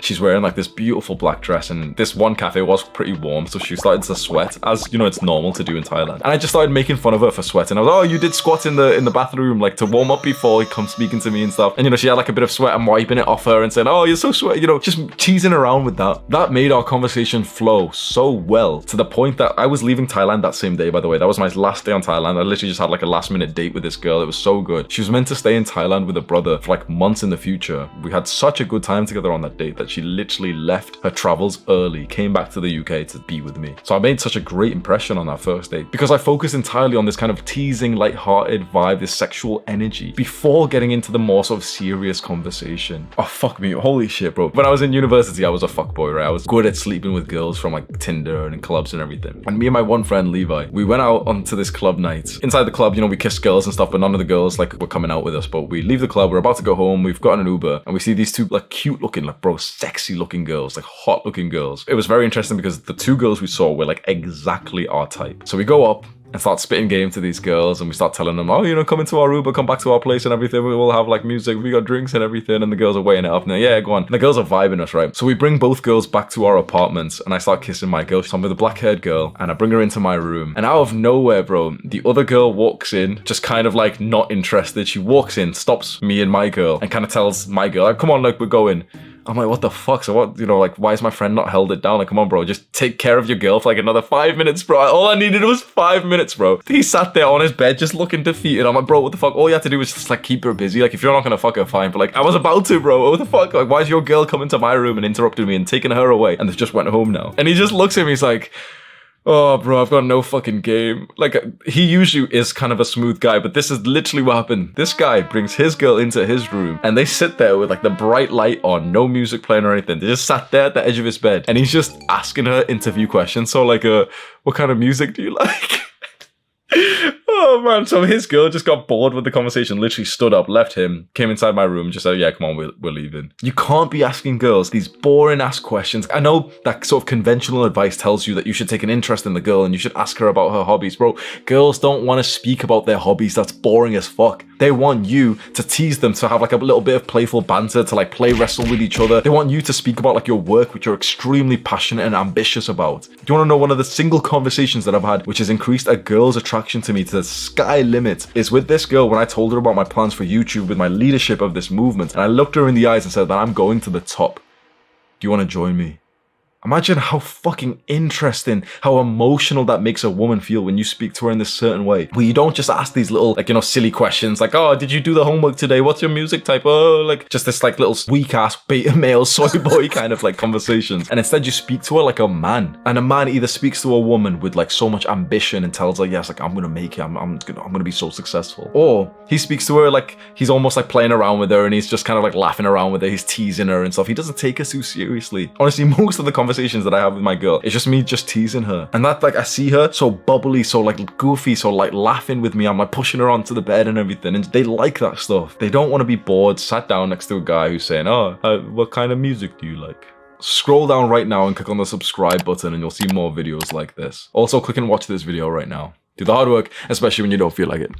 She's wearing like this beautiful black dress, and this one cafe was pretty warm, so she started to sweat, as you know it's normal to do in Thailand. And I just started making fun of her for sweating. I was, oh, you did squats in the bathroom, like to warm up before he comes speaking to me and stuff. And you know, she had like a bit of sweat. I'm wiping it off her and saying, oh, you're so sweaty, you know, just teasing around with that. That made our conversation flow so well, to the point that I was leaving Thailand that same day, by the way. That was my last day on Thailand. I literally just had like a last minute date with this girl. It was so good. She was meant to stay in Thailand with her brother for like months in the future. We had such a good time together on that date that she literally left her travels early, came back to the UK to be with me. So I made such a great impression on that first date because I focused entirely on this kind of teasing, light-hearted vibe, this sexual energy, before getting into the more sort of serious conversation. Oh, fuck me. Holy shit, bro. When I was in university, I was a fuckboy, right? I was good at sleeping with girls from like Tinder and clubs and everything. And me and my one friend, Levi, we went out onto this club night. Inside the club, you know, we kissed girls and stuff, but none of the girls like were coming out with us. But we leave the club, we're about to go home, we've gotten an Uber, and we see these two like cute looking, like bro, sexy looking girls, like hot looking girls. It was very interesting because the two girls we saw were like exactly our type. So we go up and start spitting game to these girls, and we start telling them, oh, you know, come into our Uber, come back to our place and everything, we will have like music, we got drinks and everything. And the girls are weighing it up, and they're, yeah, go on. And the girls are vibing us, right? So we bring both girls back to our apartments, and I start kissing my girl. So I'm with a black haired girl, and I bring her into my room, and out of nowhere, bro, the other girl walks in, just kind of like not interested. She walks in, stops me and my girl, and kind of tells my girl, like, come on, like, we're going. I'm like, what the fuck? So what, you know, like, why is my friend not held it down? Like, come on, bro, just take care of your girl for like another 5 minutes, bro. All I needed was 5 minutes, bro. He sat there on his bed just looking defeated. I'm like, bro, what the fuck? All you have to do is just like keep her busy. Like, if you're not gonna fuck her, fine. But like, I was about to, bro. What the fuck? Like, why is your girl coming to my room and interrupting me and taking her away? And they just went home now. And he just looks at me, he's like, oh, bro, I've got no fucking game. Like, he usually is kind of a smooth guy, but this is literally what happened. This guy brings his girl into his room, and they sit there with like the bright light on, no music playing or anything. They just sat there at the edge of his bed, and he's just asking her interview questions. So like, what kind of music do you like? Oh man, so his girl just got bored with the conversation, literally stood up, left him, came inside my room, just said, yeah, come on, we're leaving. You can't be asking girls these boring ass questions. I know that sort of conventional advice tells you that you should take an interest in the girl and you should ask her about her hobbies. Bro, girls don't want to speak about their hobbies. That's boring as fuck. They want you to tease them, to have like a little bit of playful banter, to like play wrestle with each other. They want you to speak about like your work, which you're extremely passionate and ambitious about. Do you want to know one of the single conversations that I've had, which has increased a girl's attraction to me to the sky limit, is with this girl when I told her about my plans for YouTube with my leadership of this movement. And I looked her in the eyes and said that I'm going to the top. Do you want to join me? Imagine how fucking interesting, how emotional that makes a woman feel when you speak to her in this certain way. Where you don't just ask these little, like, you know, silly questions like, oh, did you do the homework today? What's your music type? Oh, like, just this like little weak ass beta male soy boy kind of like conversations. And instead you speak to her like a man. And a man either speaks to a woman with like so much ambition and tells her, yes, like, I'm gonna make it, I'm gonna be so successful. Or he speaks to her like he's almost like playing around with her and he's just kind of like laughing around with her, he's teasing her and stuff. He doesn't take her too seriously. Honestly, most of the conversations that I have with my girl, it's just me just teasing her. And that, like, I see her so bubbly, so like goofy, so like laughing with me. I'm like pushing her onto the bed and everything, and they like that stuff. They don't want to be bored, sat down next to a guy who's saying, oh, what kind of music do you like? Scroll down right now and click on the subscribe button and you'll see more videos like this. Also, click and watch this video right now. Do the hard work, especially when you don't feel like it.